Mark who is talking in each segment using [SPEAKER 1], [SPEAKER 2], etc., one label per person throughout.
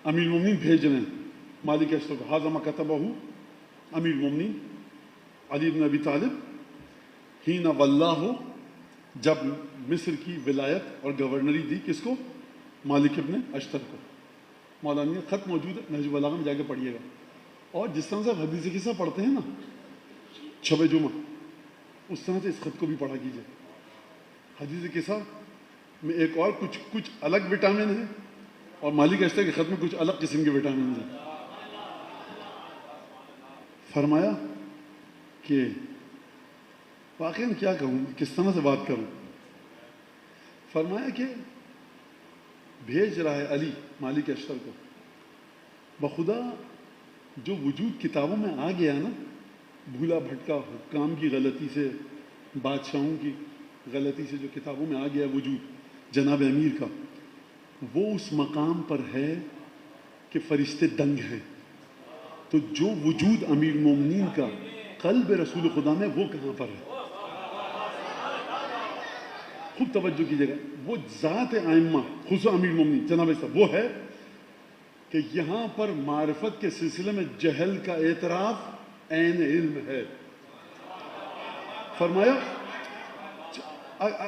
[SPEAKER 1] امیر المومنین بھیج رہے ہیں مالک اشتر کو. ھذا ما کتبہ امیر المومنین علی بن ابی طالب حین واللہ، جب مصر کی ولایت اور گورنری دی کس کو؟ مالک ابن اشتر کو. مولانا یہ خط موجود ہے نہج البلاغہ میں، جا کے پڑھیے گا. اور جس طرح سے آپ حدیث قصہ پڑھتے ہیں نا شب جمعہ، اس طرح سے اس خط کو بھی پڑھا کیجیے. حدیث قصہ میں ایک اور کچھ الگ وٹامن ہے، اور مالک اشتر کے خط میں کچھ الگ قسم کے وٹامن ہیں. فرمایا کہ واقعاً کیا کہوں، کس طرح سے بات کروں. فرمایا کہ بھیج رہا ہے علی مالک اشتر کو، بخدا جو وجود کتابوں میں آ گیا نا، بھولا بھٹکا حکام کی غلطی سے، بادشاہوں کی غلطی سے جو کتابوں میں آ گیا وجود جناب امیر کا، وہ اس مقام پر ہے کہ فرشتے دنگ ہیں. تو جو وجود امیر المومنین کا قلب رسول خدا میں، وہ کہاں پر ہے؟ خوب توجہ کیجیے گا. وہ ذات ائمہ خصوصا امیر المومنین جناب صاحب وہ ہے کہ یہاں پر معرفت کے سلسلے میں جہل کا اعتراف عین علم ہے. فرمایا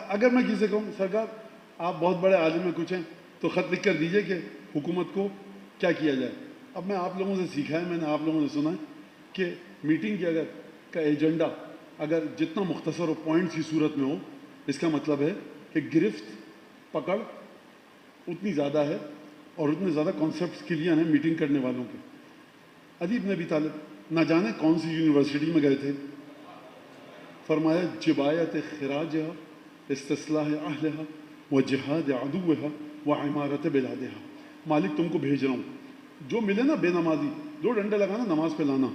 [SPEAKER 1] اگر میں کسی سے کہوں سرکار آپ بہت بڑے عالم ہیں کچھ ہیں تو خط لکھ کر دیجئے کہ حکومت کو کیا کیا جائے. اب میں آپ لوگوں سے سیکھا ہے، میں نے آپ لوگوں سے سنا ہے کہ میٹنگ کی اگر کا ایجنڈا اگر جتنا مختصر ہو، پوائنٹس کی صورت میں ہو، اس کا مطلب ہے کہ گرفت پکڑ اتنی زیادہ ہے اور اتنے زیادہ کانسیپٹس کلیئر ہیں میٹنگ کرنے والوں کے. علی بن ابی طالب نہ جانے کون سی یونیورسٹی میں گئے تھے. فرمایا جبایت خراجہا استصلاح اہلہا و جہاد عدوہا و عمارت بلادہا. مالک تم کو بھیج رہا ہوں، جو ملے نا بے نمازی 2 ڈنڈے لگانا، نماز پہ لانا،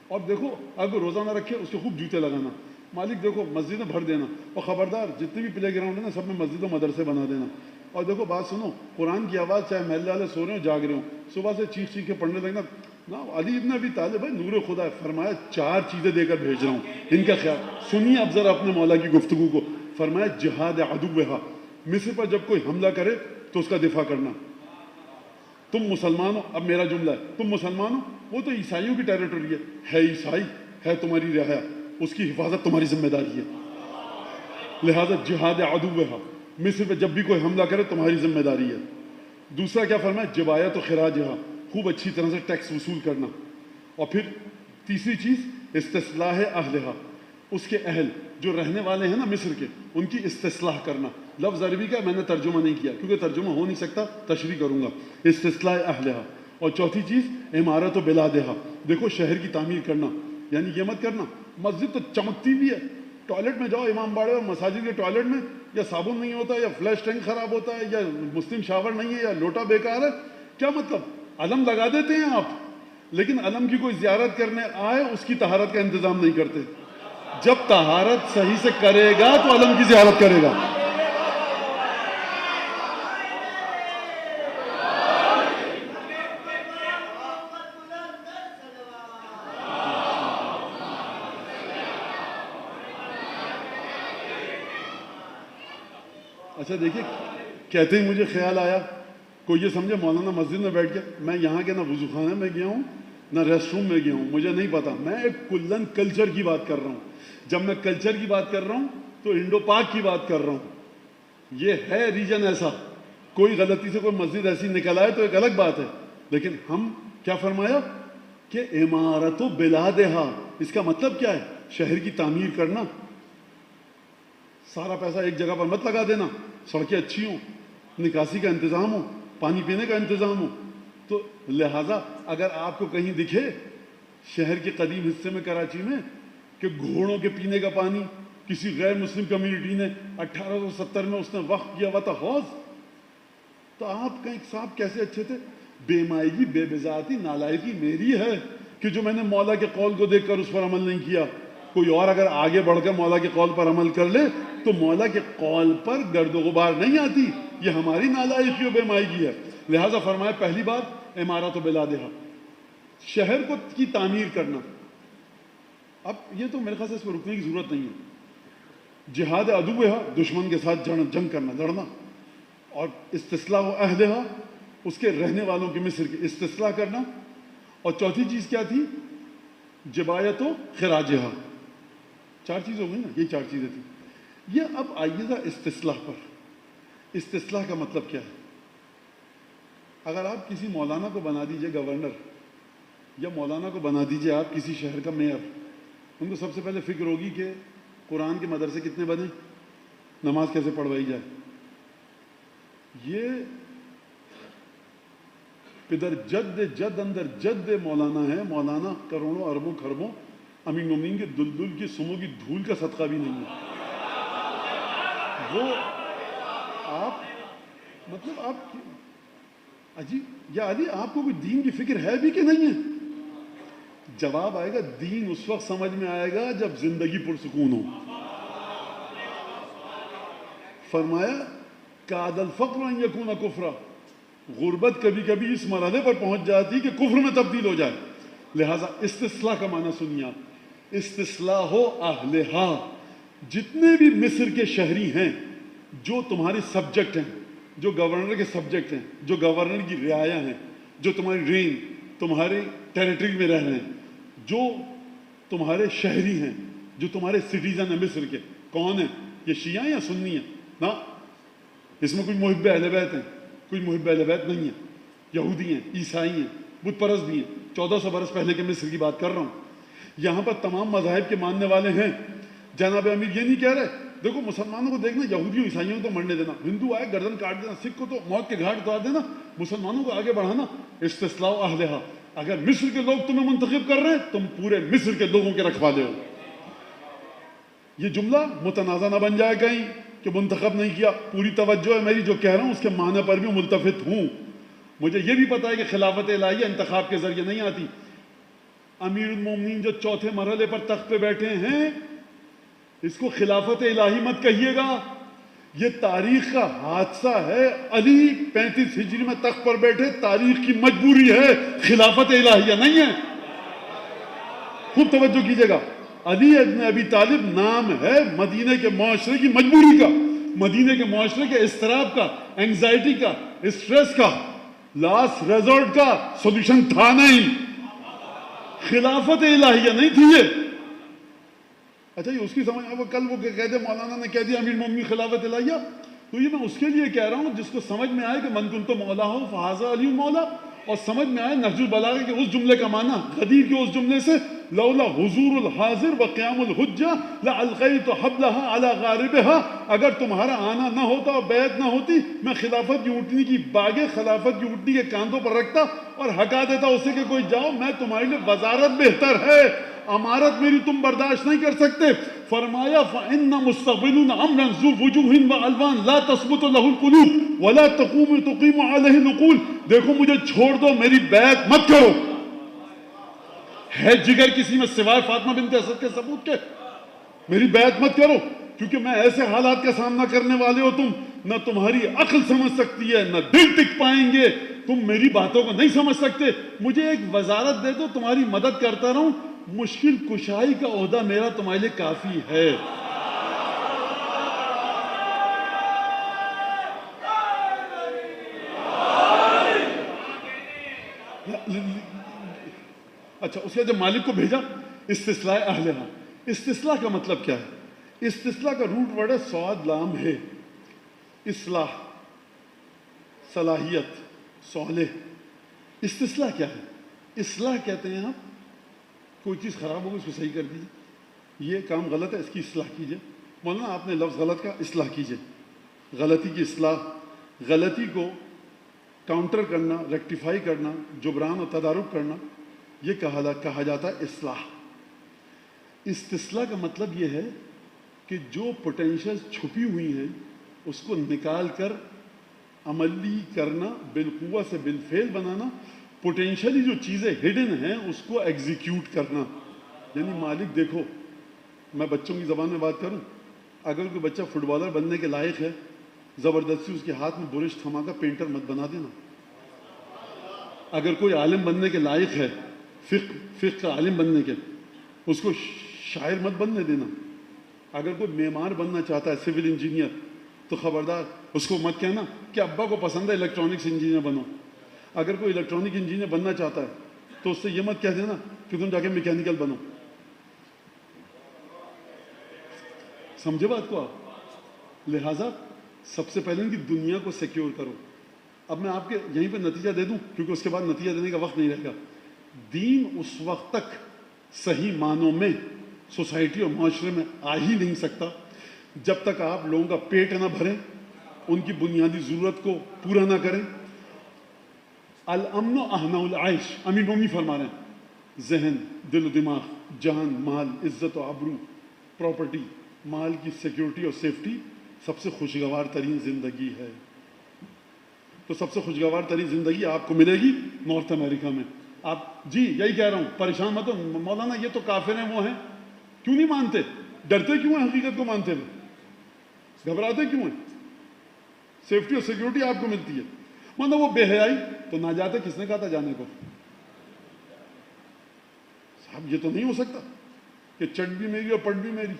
[SPEAKER 1] اور دیکھو اگر روزہ نہ رکھے اس کے خوب جوتے لگانا. مالک دیکھو مسجدیں بھر دینا، اور خبردار جتنے بھی پلے گراؤنڈ ہیں نا سب میں مسجد و مدرسے بنا دینا. اور دیکھو بات سنو، قرآن کی آواز چاہے محلے والے سو رہے ہوں جاگ رہے ہوں، صبح سے چیخ چیخ کے پڑھنے لگنا. نا علی ابن ابی طالب بھائی نور خدا ہے. فرمایا 4 چیزیں دے کر بھیج رہا ہوں، ان کا خیال سنیے اب ذرا اپنے مولا کی گفتگو کو. فرمایا جہاد عدوہا، مصر پر جب کوئی حملہ کرے تو اس کا دفاع کرنا. تم مسلمان ہو، اب میرا جملہ ہے، تم مسلمان ہو، وہ تو عیسائیوں کی ٹیریٹوری ہے عیسائی ہے تمہاری رعایا، اس کی حفاظت تمہاری ذمہ داری ہے. لہذا جہاد عدوہا، مصر پہ جب بھی کوئی حملہ کرے تمہاری ذمہ داری ہے. دوسرا کیا فرمایا جبایت و خراجہا، خوب اچھی طرح سے ٹیکس وصول کرنا. اور پھر تیسری چیز استصلاح اہلہا، اس کے اہل جو رہنے والے ہیں نا مصر کے، ان کی استصلاح کرنا. لفظ عربی کا میں نے ترجمہ نہیں کیا کیونکہ ترجمہ ہو نہیں سکتا، تشریح کروں گا. استصلاح اہلہا. اور چوتھی چیز عمارت و بلادہا، دیکھو شہر کی تعمیر کرنا. یعنی یہ مت کرنا مسجد تو چمکتی بھی ہے، ٹوائلٹ میں جاؤ امام باڑے اور مساجد کے ٹوائلٹ میں یا صابن نہیں ہوتا، یا فلیش ٹینک خراب ہوتا ہے، یا مسلم شاور نہیں ہے، یا لوٹا بیکار ہے. کیا مطلب؟ علم لگا دیتے ہیں آپ، لیکن علم کی کوئی زیارت کرنے آئے اس کی طہارت کا انتظام نہیں کرتے. جب طہارت صحیح سے کرے گا تو علم کی زیارت کرے گا. اچھا دیکھیے، کہتے ہی مجھے خیال آیا، کوئی یہ سمجھے مولانا مسجد میں بیٹھ کے میں یہاں کے نہ وضو خانے میں گیا ہوں نہ ریسٹ روم میں گیا ہوں، مجھے نہیں پتا. میں ایک کلن کلچر کی بات کر رہا ہوں. جب میں کلچر کی بات کر رہا ہوں تو انڈو پاک کی بات کر رہا ہوں. یہ ہے ریجن ایسا، کوئی غلطی سے کوئی مسجد ایسی نکل آئے تو ایک الگ بات ہے. لیکن ہم کیا فرمایا کہ عمارت و بلادہا، اس کا مطلب کیا ہے؟ شہر کی تعمیر کرنا. سارا پیسہ ایک جگہ پر مت لگا دینا، سڑکیں اچھی ہوں، نکاسی کا انتظام ہو، پانی پینے کا انتظام ہو. تو لہٰذا اگر آپ کو کہیں دکھے شہر کے قدیم حصے میں کراچی میں کہ گھوڑوں کے پینے کا پانی کسی غیر مسلم کمیونٹی نے 1870 میں اس نے وقف کیا ہوا تھا حوض، تو آپ کہیں صاحب کیسے اچھے تھے. بے مائگی بے بذاتی نالائقی میری ہے کہ جو میں نے مولا کے قول کو دیکھ کر اس پر عمل نہیں کیا. کوئی اور اگر آگے بڑھ کر مولا کے قول پر عمل کر لے تو مولا کے قول پر گرد و غبار نہیں آتی. یہ ہماری نالائقی و بے مائگی ہے. لہٰذا فرمایا پہلی بات عمارت و بلادہا، شہر کو کی تعمیر کرنا. اب یہ تو میرے خیال سے اس پر رکنے کی ضرورت نہیں ہے. جہاد عدوہا، دشمن کے ساتھ جنگ کرنا، لڑنا. اور استصلاح و اہلہا، اس کے رہنے والوں کی مصر کی استصلاح کرنا، اور چوتھی چیز کیا تھی؟ جبایت و خراجہا. 4 چیز ہو گئی نا، یہ 4 چیزیں تھیں. یہ اب آئیے گا استصلاح پر. استصلاح کا مطلب کیا ہے؟ اگر آپ کسی مولانا کو بنا دیجئے گورنر، یا مولانا کو بنا دیجئے آپ کسی شہر کا میئر، ان کو سب سے پہلے فکر ہوگی کہ قرآن کے مدرسے کتنے بنے، نماز کیسے پڑھوائی جائے. یہ پدر جد اندر جد مولانا ہے. مولانا کروڑوں اربوں خربوں امین مومنین کے دلدل کی سموں کی دھول کا صدقہ بھی نہیں ہے. وہ آپ مطلب آپ عجیب یا علی، آپ کو کوئی دین کی فکر ہے بھی کہ نہیں ہے؟ جواب آئے گا دین اس وقت سمجھ میں آئے گا جب زندگی پرسکون ہو. فرمایا کاد الفقر ان یکون کفرا، غربت کبھی کبھی اس مرحلے پر پہنچ جاتی کہ کفر میں تبدیل ہو جائے. لہٰذا استصلاح کا معنی سنیے آپ، استصلاح اہلہا، جتنے بھی مصر کے شہری ہیں جو تمہارے سبجیکٹ ہیں، جو گورنر کے سبجیکٹ ہیں، جو گورنر کی رعایا ہیں، جو تمہاری رین تمہارے ٹیریٹری میں رہ رہے ہیں، جو تمہارے شہری ہیں، جو تمہارے سٹیزن ہیں مصر کے، کون ہیں؟ یہ شیعہ یا سنی ہیں؟ نا، اس میں کوئی محب اہل بیت ہیں، کوئی محب اہل بیت نہیں ہے. یہودی ہیں، عیسائی ہیں، بت پرست بھی ہیں. 1400 برس پہلے کے مصر کی بات کر رہا ہوں. یہاں پر تمام مذاہب کے ماننے والے ہیں. جناب امیر یہ نہیں کہہ رہے دیکھو مسلمانوں کو دیکھنا، یہودیوں عیسائیوں کو تو مرنے دینا، ہندو آئے گردن کاٹ دینا، سکھ کو تو موت کے گھاٹ اتار دینا، مسلمانوں کو آگے بڑھانا. استصلاح اہلہا. اگر مصر کے لوگ تمہیں منتخب کر رہے ہیں، تم پورے مصر کے لوگوں کے رکھوالے ہو. یہ جملہ متنازع نہ بن جائے کہیں کہ منتخب نہیں کیا. پوری توجہ ہے میری جو کہہ رہا ہوں، اس کے معنی پر بھی ملتفت ہوں. مجھے یہ بھی پتا ہے کہ خلافت الہیہ انتخاب کے ذریعے نہیں آتی. امیر المومنین جو چوتھے مرحلے پر تخت پہ بیٹھے ہیں، اس کو خلافت الہی مت کہیے گا، یہ تاریخ کا حادثہ ہے. علی 35 ہجری میں تخت پر بیٹھے، تاریخ کی مجبوری ہے، خلافت الہیہ نہیں ہے. خوب توجہ کیجیے گا. علی ابن ابی طالب نام ہے مدینے کے معاشرے کی مجبوری کا، مدینے کے معاشرے کے اضطراب کا، اینگزائٹی کا، اسٹریس کا، لاسٹ ریزورٹ کا سولوشن تھا نہیں. خلافت الہیہ نہیں تھی یہ. اچھا یہ اس کی سمجھ اب کل وہ کہتے مولانا نے کہہ دیا امیر مومنین خلافت الہیہ، تو یہ میں اس کے لیے کہہ رہا ہوں جس کو سمجھ میں آئے کہ من کنت مولا ہو فہذا علی مولا، اور سمجھ میں آئے نہج البلاغہ کے اس جملے کا معنی، غدیر کے اس جملے سے لولا حضور الحاضر و قیام الحجہ لالقیت حبلها علی غاربها، اگر تمہارا آنا نہ ہوتا اور بیعت نہ ہوتی، میں خلافت کی اونٹنی کی باغیں خلافت کی اونٹنی کے کاندھوں پر رکھتا اور ہکا دیتا اسے کہ کوئی جاؤ، میں تمہارے لیے وزارت بہتر ہے، امارت میری تم برداشت نہیں کر سکتے. فرمایا فَإِنَّ مُسْتَقْبِلُونَ أَمْرًا ذُو وُجُوهٍ وَأَلْوَانٍ لَا تَثْبُتُ لَهُ الْقُلُوبُ وَلَا تُقِيمُ عَلَيْهِ الْعُقُولُ. دیکھو مجھے چھوڑ دو، میری بیعت مت کرو. ہے جگر کسی میں سوائے فاطمہ بنت اسد کے ثبوت کے، میری بیعت مت کرو، کیونکہ میں ایسے حالات کا سامنا کرنے والے ہو، تم نہ تمہاری عقل سمجھ سکتی ہے نہ دل ٹک پائیں گے، تم میری باتوں کو نہیں سمجھ سکتے. مجھے ایک وزارت دے دو، تمہاری مدد کرتا رہوں، مشکل کشائی کا عہدہ میرا تمہارے لیے کافی ہے. اچھا اس کے جب مالک کو بھیجا استصلاح اہلہا. استصلاح کا مطلب کیا ہے؟ استصلاح کا روٹ ورڈ ہے صاد لام ہے. اصلاح، صلاحیت، صالح. استصلاح کیا ہے؟ اصلاح کہتے ہیں آپ کوئی چیز خراب ہوگی اس کو صحیح کر دیجیے، یہ کام غلط ہے اس کی اصلاح کیجیے. مولانا آپ نے لفظ غلط کا، اصلاح کیجیے. غلطی کی اصلاح، غلطی کو کاؤنٹر کرنا، ریکٹیفائی کرنا، جبران و تدارک کرنا، یہ کہا جاتا ہے اصلاح. استصلاح کا مطلب یہ ہے کہ جو پوٹینشیل چھپی ہوئی ہیں اس کو نکال کر عملی کرنا، بالقوہ سے بالفعل بنانا. پوٹینشیلی جو چیزیں ہڈن ہیں اس کو ایگزیکیوٹ کرنا. یعنی مالک دیکھو، میں بچوں کی زبان میں بات کروں، اگر کوئی بچہ فٹ بالر بننے کے لائق ہے، زبردستی اس کے ہاتھ میں برش تھما کر پینٹر مت بنا دینا. اگر کوئی عالم بننے کے لائق ہے، فقہ کا عالم بننے کے، اس کو شاعر مت بننے دینا. اگر کوئی معمار بننا چاہتا ہے، سول انجینئر، تو خبردار اس کو مت کہنا کہ ابا کو پسند ہے الیکٹرانکس انجینئر بنو. اگر کوئی الیکٹرانک انجینئر بننا چاہتا ہے تو اس سے یہ مت کہہ دینا کہ تم جا کے میکینیکل بنو. سمجھے بات کو آپ؟ لہٰذا سب سے پہلے ان کی دنیا کو سیکیور کرو. اب میں آپ کے یہیں پہ نتیجہ دے دوں کیونکہ اس کے بعد نتیجہ دینے کا وقت نہیں رہے گا. دین اس وقت تک صحیح معنوں میں سوسائٹی اور معاشرے میں آ ہی نہیں سکتا جب تک آپ لوگوں کا پیٹ نہ بھریں, ان کی بنیادی ضرورت کو پورا نہ کریں. الامن اہنا العیش, امیر مومنی فرما رہے ہیں, ذہن, دل و دماغ, جان, مال, عزت و آبرو, پراپرٹی, مال کی سیکیورٹی اور سیفٹی سب سے خوشگوار ترین زندگی ہے. تو سب سے خوشگوار ترین زندگی آپ کو ملے گی نارتھ امریکہ میں. آپ جی یہی کہہ رہا ہوں, پریشان مت ہو مولانا, یہ تو کافر ہیں, وہ ہیں. کیوں نہیں مانتے؟ ڈرتے کیوں ہیں حقیقت کو مانتے ہوئے؟ گھبراتے کیوں ہیں؟ سیفٹی اور سیکیورٹی آپ کو ملتی ہے. مطلب وہ بے حیائی تو نہ جاتے, کس نے کہا تھا جانے کو؟ صاحب یہ تو نہیں ہو سکتا کہ چٹ بھی میری اور پٹ بھی میری,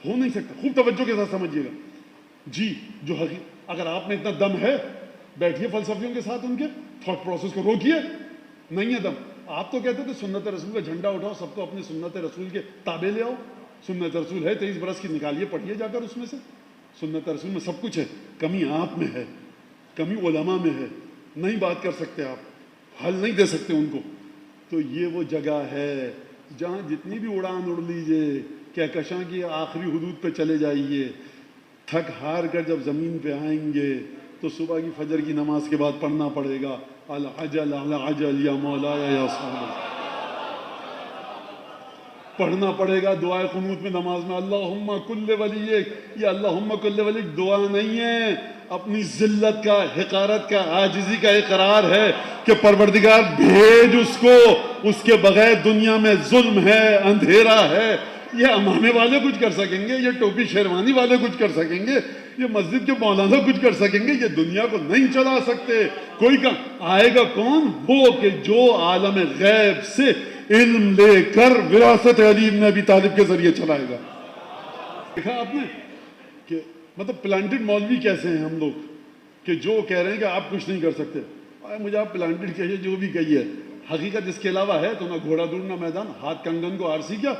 [SPEAKER 1] ہو نہیں سکتا. خوب توجہ کے ساتھ سمجھیے گا جی. جو اگر آپ میں اتنا دم ہے, بیٹھیے فلسفیوں کے ساتھ, ان کے تھاٹ پروسیس کو روکیے. نہیں ہے دم. آپ تو کہتے تھے سنت رسول کا جھنڈا اٹھاؤ, سب کو اپنے سنت رسول کے تابع لے آؤ. سنت رسول ہے 23 برس کی, نکالیے, پڑھیے جا کر اس میں سے. سنت رسول میں سب کچھ ہے, کمی آپ میں ہے, کمی علماء میں ہے. نہیں بات کر سکتے آپ, حل نہیں دے سکتے ان کو. تو یہ وہ جگہ ہے جہاں جتنی بھی اڑان اڑ لیجیے, کہکشاں کی آخری حدود پہ چلے جائیے, تھک ہار کر جب زمین پہ آئیں گے تو صبح کی فجر کی نماز کے بعد پڑھنا پڑے گا العجل العجل یا مولایا یا صاحب. پڑھنا پڑے گا دعائے قنوت میں نماز میں, اللہم کل ولیک. یہ اللہم کل ولیک دعا نہیں ہے, اپنی ذلت کا, حقارت کا, عاجزی کا اقرار ہے کہ پروردگار بھیج اس کو, اس کے بغیر دنیا میں ظلم ہے, اندھیرا ہے. یہ امامے والے کچھ کر سکیں گے, یہ ٹوپی شیروانی والے کچھ کر سکیں گے, یہ مسجد کے مولانا کچھ کر سکیں گے, یہ دنیا کو نہیں چلا سکتے. کوئی آئے گا کون؟ وہ کہ جو عالم غیب سے علم لے کر وراثت علی ابن ابی طالب کے ذریعے چلائے گا. دیکھا آپ نے کہ مطلب پلانٹڈ مولوی کیسے ہیں ہم لوگ, کہ جو کہہ رہے ہیں کہ آپ کچھ نہیں کر سکتے. مجھے آپ پلانٹڈ کہیے جو بھی کہیے, حقیقت اس کے علاوہ ہے تو نہ گھوڑا دور نہ میدان. ہاتھ کنگن کو آرسی کیا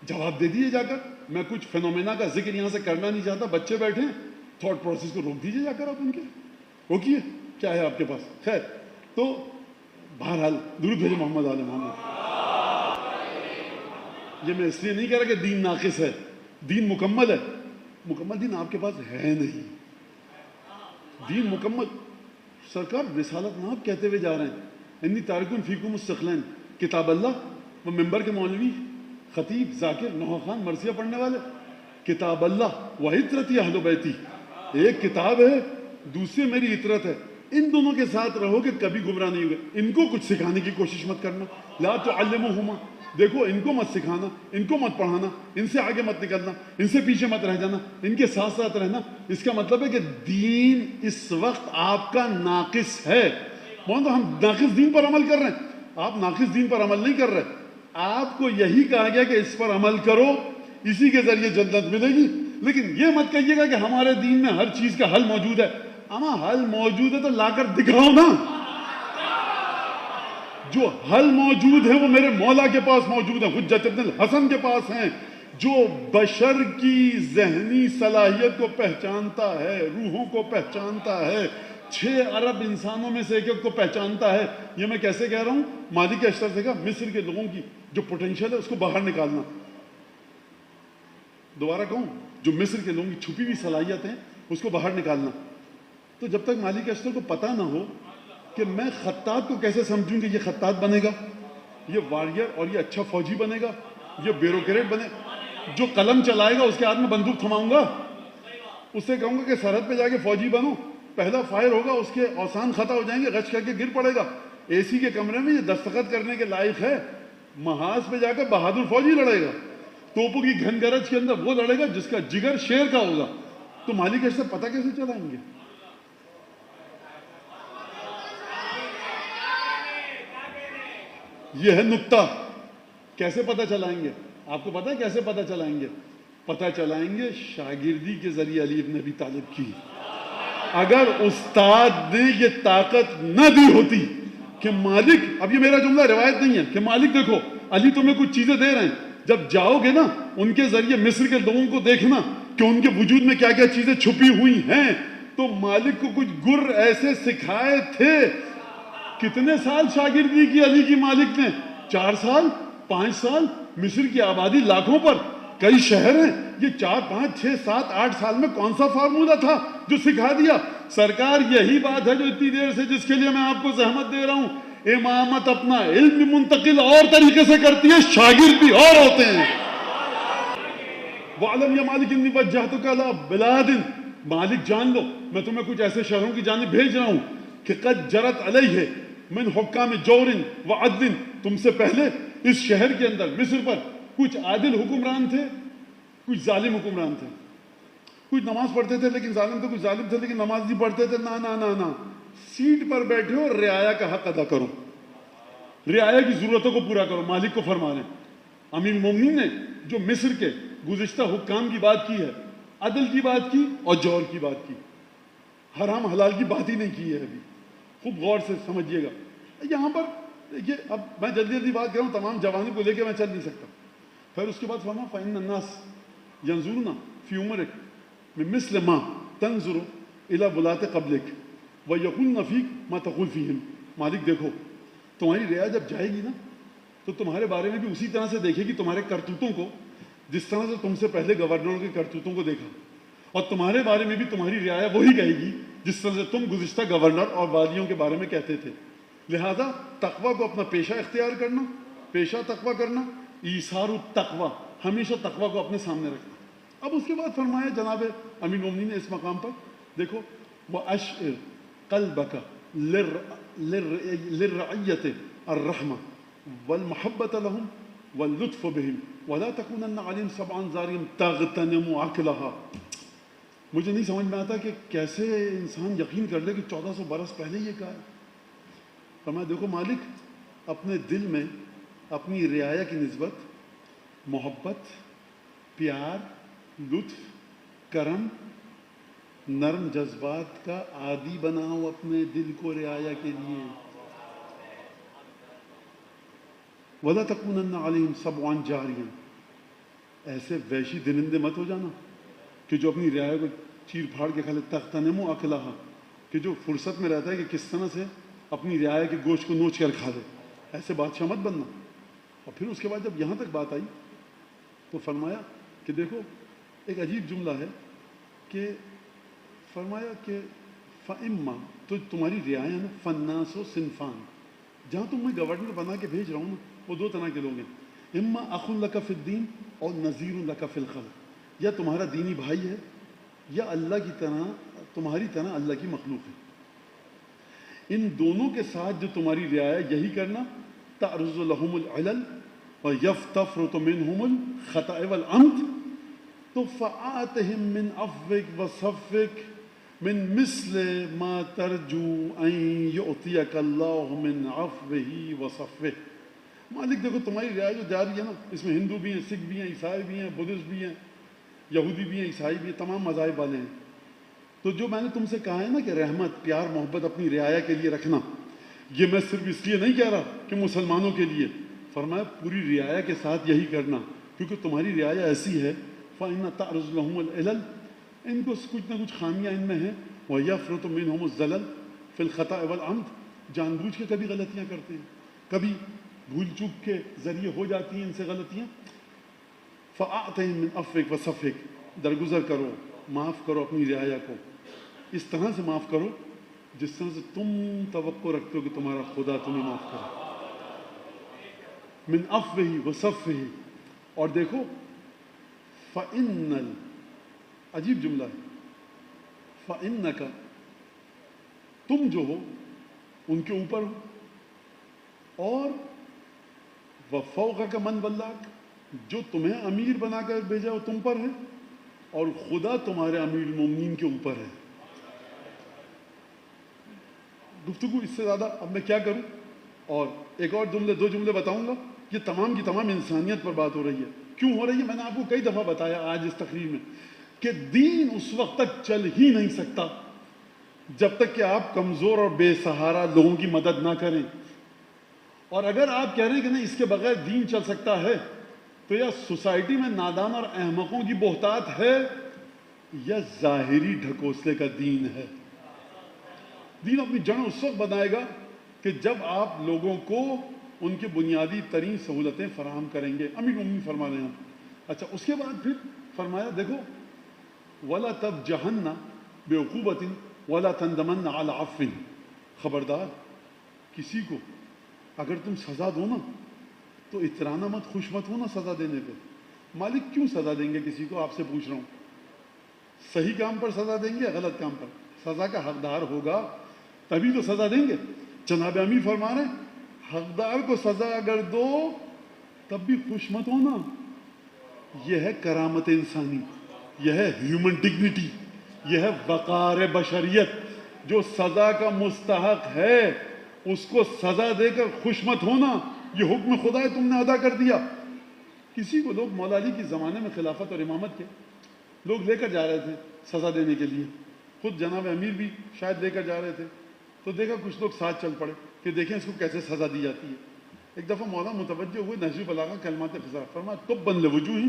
[SPEAKER 1] جواب دے دیجیے جا کر. میں کچھ فینومینا کا ذکر یہاں سے کرنا نہیں چاہتا, بچے بیٹھے ہیں, تھاٹ پروسیس کو روک دیجیے جا کر. آپ ان کے روکیے, کیا ہے آپ کے پاس. خیر, تو بہرحال درود بھیجے محمد آل محمد. یہ میں اس لیے نہیں کہہ رہا کہ دین ناقص ہے, دین مکمل ہے. مکمل دین آپ کے پاس ہے نہیں. دین مکمل, سرکار رسالت ناب کہتے ہوئے جا رہے ہیں, انی تارکن فیکم الثقلین, کتاب اللہ. وہ ممبر کے مولوی, خطیب, ذاکر, نوحہ خان, مرثیہ پڑھنے والے, کتاب اللہ و عطرتی اہل بیتی. ایک کتاب ہے, دوسری میری عطرت ہے. ان دونوں کے ساتھ رہو کہ کبھی گمراہ نہیں ہوگے. ان کو کچھ سکھانے کی کوشش مت کرنا. لا تعلموہما, دیکھو ان کو مت سکھانا, ان کو مت پڑھانا, ان سے آگے مت نکلنا, ان سے پیچھے مت رہ جانا, ان کے ساتھ ساتھ رہنا. اس کا مطلب ہے کہ دین اس وقت آپ کا ناقص ہے. تو ہم ناقص دین پر عمل کر رہے ہیں, آپ ناقص دین پر عمل نہیں کر رہے. آپ کو یہی کہا گیا کہ اس پر عمل کرو, اسی کے ذریعے جنت ملے گی. لیکن یہ مت کہیے گا کہ ہمارے دین میں ہر چیز کا حل موجود ہے. اما حل موجود ہے تو لا کر دکھاؤ نا. جو حل موجود ہے وہ میرے مولا کے پاس موجود ہے, حجت ابن الحسن کے پاس ہیں, جو بشر کی ذہنی صلاحیت کو پہچانتا ہے, روحوں کو پہچانتا ہے, 6 ارب انسانوں میں سے ایک کو پہچانتا ہے. یہ میں کیسے کہہ رہا ہوں؟ مالک اشتر سے کہا مصر کے لوگوں کی جو پوٹینشیل ہے اس کو باہر نکالنا. دوبارہ کہوں, جو مصر کے لوگوں کی چھپی ہوئی صلاحیت ہیں اس کو باہر نکالنا. تو جب تک مالک اشتر کو پتہ نہ ہو کہ میں خطاط کو کیسے سمجھوں کہ یہ خطاط بنے گا, یہ واریر اور یہ اچھا فوجی بنے گا, یہ بیوروکریٹ بنے, جو قلم چلائے گا اس کے ہاتھ میں بندوق تھماؤں گا, اس سے کہوں گا کہ سرحد پہ جا کے فوجی بنو, پہلا فائر ہوگا اس کے اوسان خطا ہو جائیں گے, غش کر کے گر پڑے گا. اے سی کے کمرے میں یہ دستخط کرنے کے لائق ہے, محاذ پہ جا کر بہادر فوجی لڑے گا, توپوں کی گھن گرج کے اندر وہ لڑے گا جس کا جگر شیر کا ہوگا. تو مالک ایسے پتہ کیسے چلائیں گے؟ یہ ہے نقطہ. کیسے پتہ چلائیں گے؟ آپ کو پتہ ہے کیسے پتہ چلائیں گے؟ پتہ چلائیں گے شاگردی کے ذریعے علی ابن ابی طالب کی. اگر استاد نے یہ طاقت نہ دی ہوتی کہ مالک، اب یہ میرا جملہ روایت نہیں ہے، کہ مالک دیکھو علی تمہیں کچھ چیزیں دے رہے ہیں، جب جاؤ گے نا ان کے ذریعے مصر کے لوگوں کو دیکھنا کہ ان کے وجود میں کیا کیا چیزیں چھپی ہوئی ہیں، تو مالک کو کچھ گر ایسے سکھائے تھے. کتنے سال شاگردی کی علی کی مالک نے؟ 4 سال 5 سال. مصر کی آبادی لاکھوں پر، کئی شہر ہیں، یہ 4 5 6 7 8 سال میں کون سا فارمولہ تھا جو سکھا دیا؟ سرکار یہی بات ہے جو اتنی دیر سے جس کے لیے میں آپ کو زحمت دے رہا ہوں. امامت اپنا علم بھی منتقل اور طریقے سے کرتی ہے، شاگرد بھی اور ہوتے ہیں. وَعَلَمْ يَا مَالِكِ إِنِّي وَجَّهْتُكَ عَلَىٰ بِلَادٍ، مالک جان لو میں تمہیں کچھ ایسے شہروں کی جانب بھیج رہا ہوں کہ قد جرت علیہ من حکام جور وعدل، تم سے پہلے اس شہر کے اندر مصر پر کچھ عادل حکمران تھے، کچھ ظالم حکمران تھے. کچھ نماز پڑھتے تھے لیکن ظالم تھے، کچھ ظالم تھے لیکن نماز نہیں پڑھتے تھے. نا نا نا نا، سیٹ پر بیٹھے ہو، رعایا کا حق ادا کرو، رعایا کی ضرورتوں کو پورا کرو. مالک کو فرما رہے ہیں. امیر المومنین نے جو مصر کے گزشتہ حکام کی بات کی ہے، عدل کی بات کی اور جور کی بات کی، حرام حلال کی بات ہی نہیں کی ہے. ابھی خوب غور سے سمجھیے گا. یہاں پر دیکھیے، اب میں جلدی جلدی بات کروں، تمام جوانی کو لے کے میں چل نہیں سکتا. پھر اس کے بعد فرما فَإِنَّ النَّاسَ يَنْظُرُونَ فِي عُمُرِكَ مِثْلَ مَا تَنْظُرُ إِلَىٰ وُلَاةِ قَبْلِكَ وَيَقُولُونَ فِيكَ مَا تَقُولُ فِيهِمْ. مالک دیکھو تمہاری رعایا جب جائے گی نا تو تمہارے بارے میں بھی اسی طرح سے دیکھے گی تمہارے کرتوتوں کو، جس طرح سے تم سے پہلے گورنروں کے کرتوتوں کو دیکھا. اور تمہارے بارے میں بھی تمہاری رعایا وہی کہے گی جس طرح سے تم گزشتہ گورنر اور والیوں کے بارے میں کہتے تھے. لہذا تقوی کو اپنا پیشہ اختیار کرنا، پیشہ تقوی کرنا، ایثار التقوی، ہمیشہ تقوی کو اپنے سامنے رکھنا. اب اس کے بعد فرمایا جناب امیر المومنین نے اس مقام پر، دیکھو وَأَشْعِرْ قَلْبَكَ لِلرَّعِيَّةِ الرَّحْمَةِ وَالْمَحَبَّةَ لَهُمْ وَاللُّطْفَ بِهِمْ وَلَا تَكُونَنَّ عَلَيْهِمْ سَبْعًا ظَارِيًا تَغْتَنِمُ عَقْلَهَا. مجھے نہیں سمجھ میں آتا کہ کیسے انسان یقین کر لے کہ 1400 برس پہلے یہ کہا ہے. فرمایا دیکھو مالک اپنے دل میں اپنی رعایا کی نسبت محبت، پیار، لطف، کرم، نرم جذبات کا عادی بناؤ اپنے دل کو رعایا کے لیے. وَلَا تَكُونَنَّ عَلَيْهِمْ سَبْعًا جَارِيًا، ایسے وحشی درندے مت ہو جانا کہ جو اپنی رعایا کو چیر پھاڑ کے کھا لے. تَغْتَنِمُ عَقْلَهَا، کہ جو فرصت میں رہتا ہے کہ کس طرح سے اپنی رعایا کے گوشت کو نوچ کر کھا لے. ایسے بادشاہ مت بننا. اور پھر اس کے بعد جب یہاں تک بات آئی تو فرمایا کہ دیکھو ایک عجیب جملہ ہے کہ فرمایا کہ فَإِمَّا، تو تمہاری رعایا نا، فَالنَّاسُ صِنْفَانِ، جہاں تم میں گورنر بنا کے بھیج رہا ہوں نا وہ 2 طرح کے لوگ ہیں. اما اخ لک فی الدین اور نذیر لک فی الخلق، یا تمہارا دینی بھائی ہے یا اللہ کی طرح، تمہاری طرح اللہ کی مخلوق ہے. ان دونوں کے ساتھ جو تمہاری رعایا یہی کرنا، تعرض لهم العلل ویفتفرط منهم الخطأ والعمد، تو فآتهم من عفوک وصفک من مثل ما ترجو ان یعطیک اللہ من عفوہ وصفہ. مالک دیکھو تمہاری رعایا جو جا رہی ہے نا، اس میں ہندو بھی ہیں، سکھ بھی ہیں، عیسائی بھی ہیں، بدھسٹ بھی ہیں، یہودی بھی ہیں، عیسائی بھی ہیں، تمام مذاہب والے ہیں. تو جو میں نے تم سے کہا ہے نا کہ رحمت، پیار، محبت اپنی رعایا کے لیے رکھنا، یہ میں صرف اس لیے نہیں کہہ رہا کہ مسلمانوں کے لیے. فرمایا پوری رعایا کے ساتھ یہی کرنا، کیونکہ تمہاری رعایا ایسی ہے فَإِنَّ تَعْرُضُ لَهُمُ الْعِلَلَ، ان کو کچھ نہ کچھ خامیاں ان میں ہیں، وَيَفْرُطُ مِنْهُمُ الزَّلَلَ فِي الْخَطَأِ وَالْعَمْدِ، جان بوجھ کے کبھی غلطیاں کرتے ہیں، کبھی بھول چوک کے ذریعے ہو جاتی ہیں ان سے غلطیاں. فَأَعْتِهِمْ مِنْ عَفْوِكَ وَصَفْحِكَ، درگزر کرو، معاف کرو اپنی رعایا کو، اس طرح سے معاف کرو جس طرح سے تم توقع رکھتے ہو کہ تمہارا خدا تمہیں معاف کرے. من عفوہ وصفہ. اور دیکھو فَإِنَّ، عجیب جملہ ہے، فَإِنَّكَ، تم جو ہو ان کے اوپر ہو، اور وَفَوْقَكَ مَنْ وَلَّاكَ، جو تمہیں امیر بنا کر بھیجا وہ تم پر ہے، اور خدا تمہارے امیر المومنین کے اوپر ہے. گفتگو اس سے زیادہ اب میں کیا کروں، اور ایک اور جملے، 2 جملے بتاؤں گا. یہ تمام کی تمام انسانیت پر بات ہو رہی ہے. کیوں ہو رہی ہے؟ میں نے آپ کو کئی دفعہ بتایا آج اس تقریر میں کہ دین اس وقت تک چل ہی نہیں سکتا جب تک کہ آپ کمزور اور بے سہارا لوگوں کی مدد نہ کریں. اور اگر آپ کہہ رہے ہیں کہ نہیں اس کے بغیر دین چل سکتا ہے تو یا سوسائٹی میں نادان اور احمقوں کی بہتات ہے یا ظاہری ڈھکوسلے کا دین ہے. دین اپنی جڑ اس وقت بنائے گا کہ جب آپ لوگوں کو ان کی بنیادی ترین سہولتیں فراہم کریں گے. امیر المومنین فرما رہے ہیں. اچھا اس کے بعد پھر فرمایا دیکھو وَلَا تَبْجَحَنَّ بِعُقُوبَةٍ وَلَا تَنْدَمَنَّ عَلَىٰ عَفْوٍ. خبردار کسی کو اگر تم سزا دو نا تو اترانا مت، خوش مت ہونا سزا دینے پہ. مالک کیوں سزا دیں گے کسی کو؟ آپ سے پوچھ رہا ہوں. صحیح کام پر سزا دیں گے یا غلط کام پر؟ سزا کا حقدار ہوگا تبھی تو سزا دیں گے. جناب امیر فرما رہے ہیں حقدار کو سزا اگر دو تب بھی خوش مت ہونا. یہ ہے کرامت انسانی، یہ ہے ہیومن ڈگنیٹی، یہ ہے وقار بشریت. جو سزا کا مستحق ہے اس کو سزا دے کر خوش مت ہونا. یہ حکم خدا ہے، تم نے ادا کر دیا. کسی کو لوگ مولا علی کے زمانے میں خلافت اور امامت کے لوگ لے کر جا رہے تھے سزا دینے کے لیے، خود جناب امیر بھی شاید لے کر جا رہے تھے، تو دیکھا کچھ لوگ ساتھ چل پڑے کہ دیکھیں اس کو کیسے سزا دی جاتی ہے. ایک دفعہ مولا متوجہ ہوئے، نہج البلاغہ کلمات خزار فرمایا تبا لوجوہ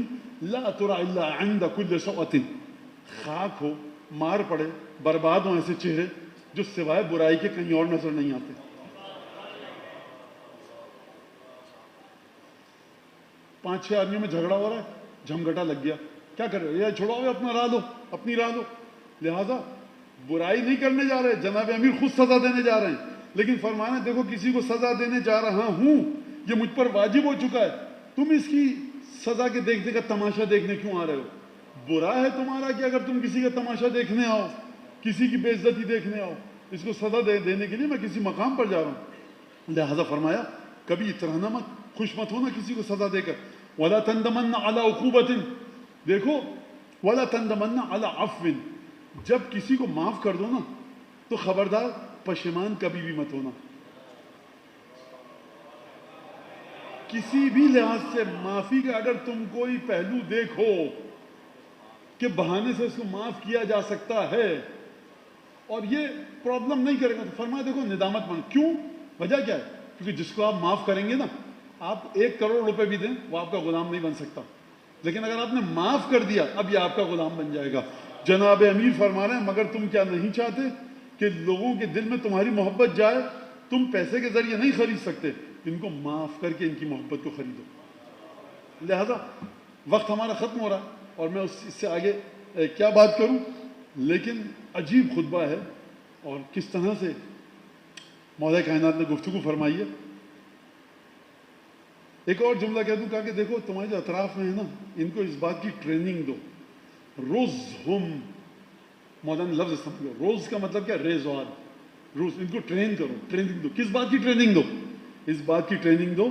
[SPEAKER 1] لا ترى الا عند كل سوءة. خاک ہو، مار پڑے، برباد ہوں ایسے چہرے جو سوائے برائی کے کہیں اور نظر نہیں آتے. پانچ چھ آدمیوں میں جھگڑا ہو رہا ہے، جھمگٹا لگ گیا، کیا کر رہے؟ یہ چھوڑاؤ، اپنا راہ دو، اپنی راہ دو. لہذا برائی نہیں کرنے جا رہے، جناب امیر خود سزا دینے جا رہے ہیں، لیکن فرمانا دیکھو کسی کو سزا دینے جا رہا ہوں، یہ مجھ پر واجب ہو چکا ہے، تم اس کی سزا کے دیکھنے کا تماشا دیکھنے کیوں آ رہے ہو؟ برا ہے تمہارا کہ اگر تم کسی کا تماشا دیکھنے آؤ، کسی کی بے عزتی دیکھنے آؤ. اس کو سزا دینے کے لیے میں کسی مقام پر جا رہا ہوں. لہذا فرمایا کبھی اترانا مت، خوش مت ہونا کسی کو سزا دے کر. وَلَا تَنْدَمَنَّ عَلَىٰ عُقُوبَةٍ. دیکھو وَلَا تَنْدَمَنَّ عَلَىٰ عَفْوٍ. جب کسی کو معاف کر دو نا تو خبردار پشیمان کبھی بھی مت ہونا. کسی بھی لحاظ سے معافی کا اگر تم کوئی پہلو دیکھو کہ بہانے سے اس کو معاف کیا جا سکتا ہے اور یہ پرابلم نہیں کرے گا تو فرمایا دیکھو ندامت مان. کیوں؟ وجہ کیا ہے؟ کیونکہ جس کو آپ معاف کریں گے نا، آپ 1 کروڑ روپے بھی دیں وہ آپ کا غلام نہیں بن سکتا، لیکن اگر آپ نے معاف کر دیا اب یہ آپ کا غلام بن جائے گا. جناب امیر فرما رہے ہیں مگر تم کیا نہیں چاہتے کہ لوگوں کے دل میں تمہاری محبت جائے؟ تم پیسے کے ذریعے نہیں خرید سکتے، ان کو معاف کر کے ان کی محبت کو خریدو. لہذا وقت ہمارا ختم ہو رہا ہے اور میں اس سے آگے کیا بات کروں، لیکن عجیب خطبہ ہے اور کس طرح سے مولا کائنات نے گفتگو فرمائی ہے. ایک اور جملہ کہہ دوں، کہا کہ دیکھو تمہارے جو اطراف میں ہے نا ان کو اس بات کی ٹریننگ دو. روز ہم مولانا لفظ استعمال کرو، روز کا مطلب کیا؟ ریزوار. روز ان کو ٹرین کرو، ٹریننگ دو. کس بات کی ٹریننگ دو؟ اس بات کی ٹریننگ دو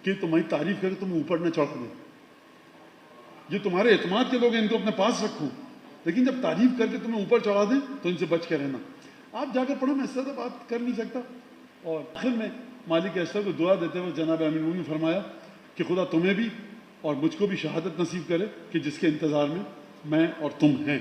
[SPEAKER 1] کہ تمہاری تعریف کرے تم اوپر نہ چڑھ دیں. یہ تمہارے اعتماد کے لوگ ہیں، ان کو اپنے پاس رکھو، لیکن جب تعریف کر کے تمہیں اوپر چڑھا دیں تو ان سے بچ کے رہنا. آپ جا کر پڑھو، میں اس سے بات کر نہیں سکتا. اور آخر میں مالک ایسا کو دعا دیتے ہوئے جناب امیر المومنین نے فرمایا کہ خدا تمہیں بھی اور مجھ کو بھی شہادت نصیب کرے کہ جس کے انتظار میں اور تم ہیں.